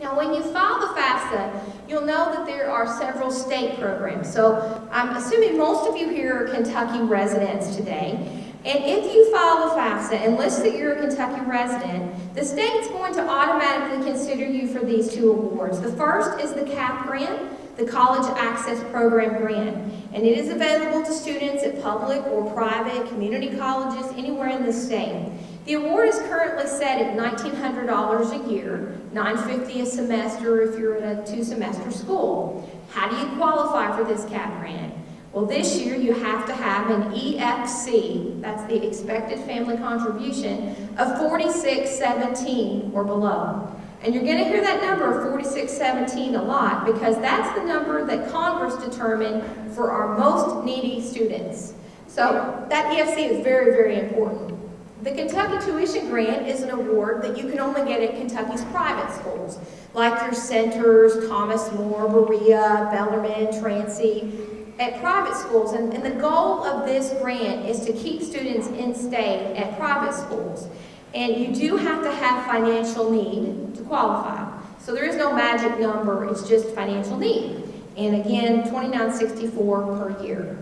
Now, when you file the FAFSA, you'll know that there are several state programs. So I'm assuming most of you here are Kentucky residents today. And if you file the FAFSA and list that you're a Kentucky resident, the state's going to automatically consider you for these two awards. The first is the CAP grant, the College Access Program grant. And it is available to students at public or private community colleges anywhere in the state. The award is currently set at $1,900 a year, $950 a semester if you're in a two-semester school. How do you qualify for this CAP grant? Well, this year you have to have an EFC, that's the expected family contribution, of 4617 or below. And you're going to hear that number of 4617 a lot because that's the number that Congress determined for our most needy students. So that EFC is very, very important. The Kentucky Tuition Grant is an award that you can only get at Kentucky's private schools, like your Centers, Thomas More, Berea, Bellarmine, Trancey, at private schools. And the goal of this grant is to keep students in state at private schools. And you do have to have financial need to qualify. So there is no magic number, it's just financial need. And again, $29.64 per year.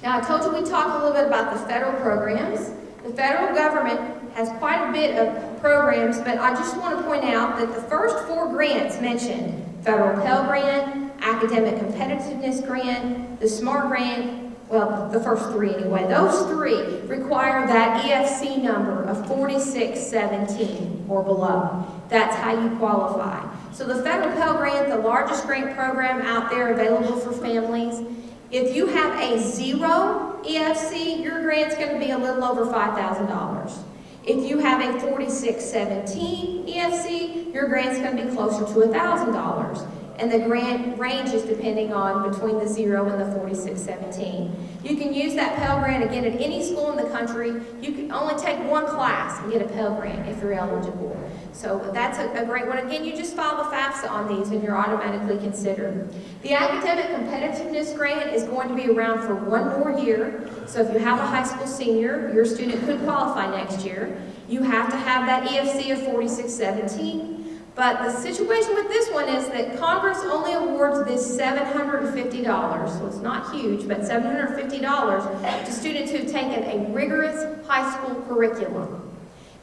Now I told you we'd talk a little bit about the federal programs. The federal government has quite a bit of programs, but I just want to point out that the first four grants mentioned, Federal Pell Grant, Academic Competitiveness Grant, the SMART Grant, well, the first three anyway, those three require that EFC number of 4617 or below. That's how you qualify. So the Federal Pell Grant, the largest grant program out there available for families, if you have a 0 EFC, your grant's going to be a little over $5,000. If you have a 4617 EFC, your grant's going to be closer to $1,000. And the grant ranges depending on between the 0 and the 4617. You can use that Pell Grant again at any school in the country. You can only take one class and get a Pell Grant if you're eligible. So that's a great one. Again, you just file the FAFSA on these and you're automatically considered. The Academic Competitiveness Grant is going to be around for one more year. So if you have a high school senior, your student could qualify next year. You have to have that EFC of 4617. But the situation with this one is that Congress only awards this $750, so it's not huge, but $750 to students who've taken a rigorous high school curriculum.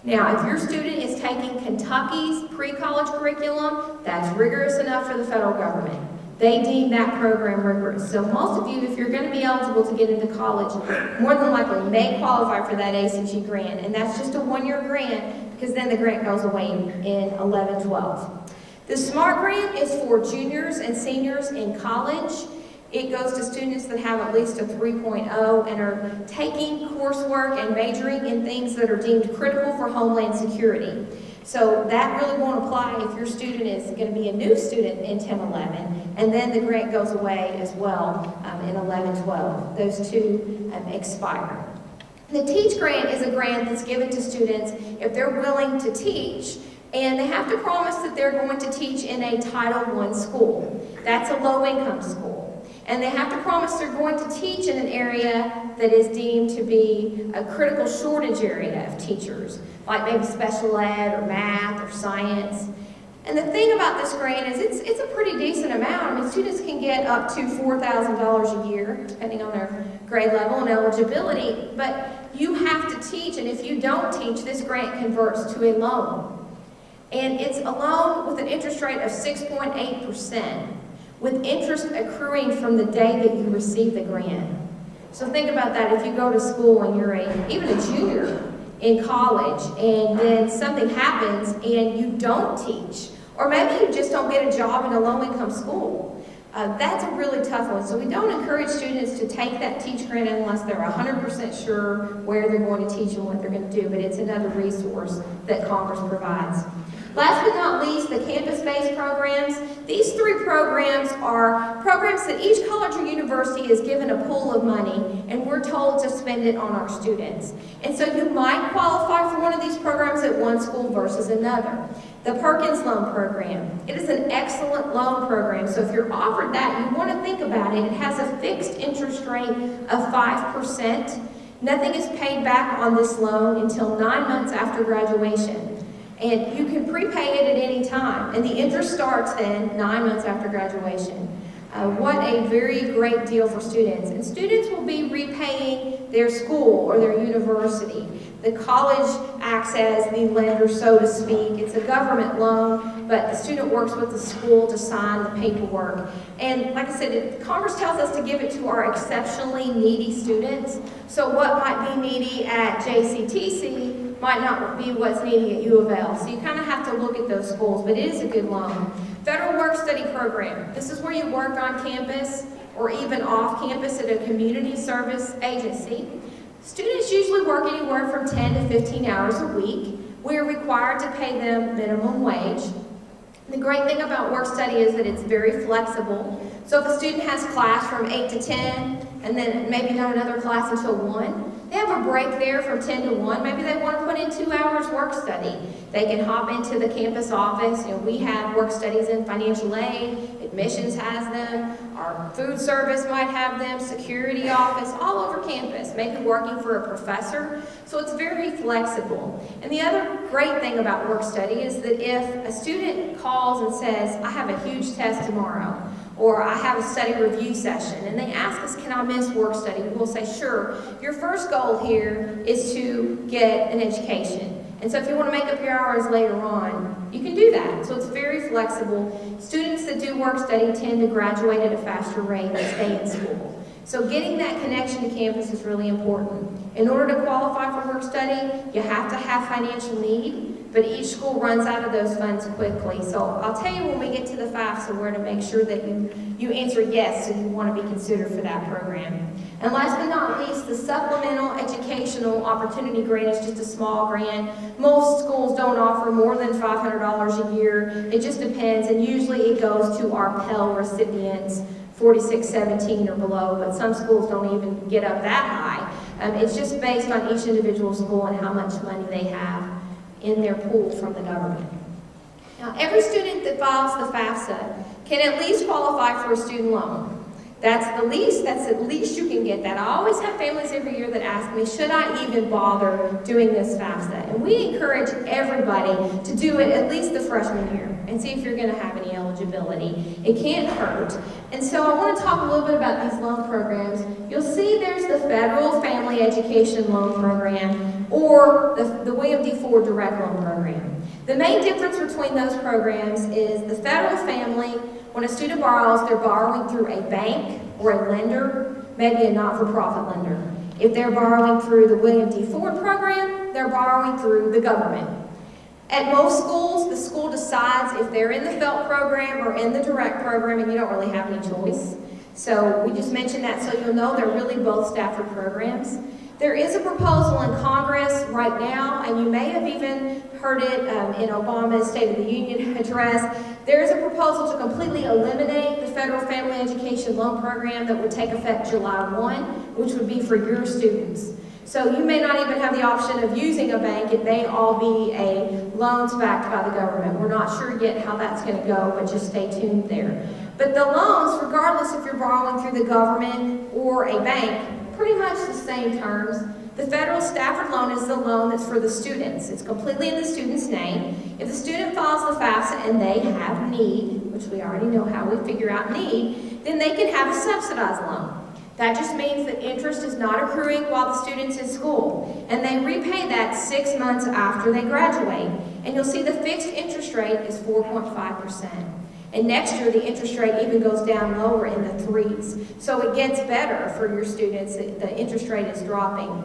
Now, if your student is taking Kentucky's pre-college curriculum, that's rigorous enough for the federal government. They deem that program rigorous. So most of you, if you're going to be eligible to get into college, more than likely may qualify for that ACG grant, and that's just a one-year grant, because then the grant goes away in 11-12. The SMART grant is for juniors and seniors in college. It goes to students that have at least a 3.0 and are taking coursework and majoring in things that are deemed critical for Homeland Security. So that really won't apply if your student is going to be a new student in 10-11, and then the grant goes away as well in 11-12. Those two expire. The TEACH grant is a grant that's given to students if they're willing to teach, and they have to promise that they're going to teach in a Title I school. That's a low-income school. And they have to promise they're going to teach in an area that is deemed to be a critical shortage area of teachers, like maybe special ed or math or science. And the thing about this grant is it's a pretty decent amount. I mean, students can get up to $4,000 a year, depending on their grade level and eligibility, but you have to teach, and if you don't teach, this grant converts to a loan. And it's a loan with an interest rate of 6.8%, with interest accruing from the day that you receive the grant. So think about that. If you go to school and you're even a junior in college, and then something happens and you don't teach, or maybe you just don't get a job in a low-income school, that's a really tough one. So we don't encourage students to take that TEACH grant unless they're 100% sure where they're going to teach and what they're going to do, but it's another resource that Congress provides. Last but not least, the campus-based programs. These three programs are programs that each college or university is given a pool of money, and we're told to spend it on our students. And so you might qualify for one of these programs at one school versus another. The Perkins Loan Program. It is an excellent loan program, so if you're offered that, you want to think about it. It has a fixed interest rate of 5%. Nothing is paid back on this loan until 9 months after graduation. And you can prepay it at any time. and the interest starts then 9 months after graduation. What a very great deal for students. And students will be repaying their school or their university. The college acts as the lender, so to speak. It's a government loan, but the student works with the school to sign the paperwork. And like I said, Congress tells us to give it to our exceptionally needy students. So what might be needy at JCTC might not be what's needy at U of L. So you kind of have to look at those schools, but it is a good loan. Federal Work Study Program. This is where you work on campus or even off campus at a community service agency. Students usually work anywhere from 10 to 15 hours a week. We are required to pay them minimum wage. The great thing about work study is that it's very flexible. So if a student has class from 8 to 10 and then maybe not another class until 1, they have a break there from 10 to 1. Maybe they want to put in 2 hours work study. They can hop into the campus office. We have work studies in financial aid, admissions has them, our food service might have them, security office, all over campus, maybe working for a professor. So it's very flexible. And the other great thing about work study is that if a student calls and says, I have a huge test tomorrow, or I have a study review session, and they ask us, can I miss work study? We'll say, sure. Your first goal here is to get an education. And so if you want to make up your hours later on, you can do that. So it's very flexible. Students that do work study tend to graduate at a faster rate and stay in school. So getting that connection to campus is really important. In order to qualify for work study, you have to have financial need, but each school runs out of those funds quickly. So I'll tell you when we get to the FAFSA where to make sure that you answer yes and you want to be considered for that program. And last but not least, the Supplemental Educational Opportunity Grant is just a small grant. Most schools don't offer more than $500 a year. It just depends, and usually it goes to our Pell recipients, 4617 or below, but some schools don't even get up that high. It's just based on each individual school and how much money they have in their pool from the government. Now, every student that files the FAFSA can at least qualify for a student loan. That's at least you can get that. I always have families every year that ask me, should I even bother doing this FAFSA? And we encourage everybody to do it at least the freshman year and see if you're going to have any eligibility. It can't hurt. And so I want to talk a little bit about these loan programs. You'll see there's the Federal Family Education Loan Program or the William D. Ford Direct Loan Program. The main difference between those programs is the Federal Family, when a student borrows, they're borrowing through a bank or a lender, maybe a not-for-profit lender. If they're borrowing through the William D. Ford program, they're borrowing through the government. At most schools, the school decides if they're in the FELT program or in the direct program, and you don't really have any choice. So we just mentioned that so you'll know they're really both Stafford programs. There is a proposal in Congress right now, and you may have even heard it in Obama's State of the Union address. There is a proposal to completely eliminate the Federal Family Education Loan Program that would take effect July 1, which would be for your students. So you may not even have the option of using a bank. It may all be loans backed by the government. We're not sure yet how that's going to go, but just stay tuned there. But the loans, regardless if you're borrowing through the government or a bank, pretty much the same terms. The Federal Stafford loan is the loan that's for the students. It's completely in the student's name. If the student files the FAFSA and they have need, which we already know how we figure out need, then they can have a subsidized loan. That just means that interest is not accruing while the student's in school, and they repay that 6 months after they graduate. And you'll see the fixed interest rate is 4.5%. And next year, the interest rate even goes down lower in the 3s. So it gets better for your students. The interest rate is dropping.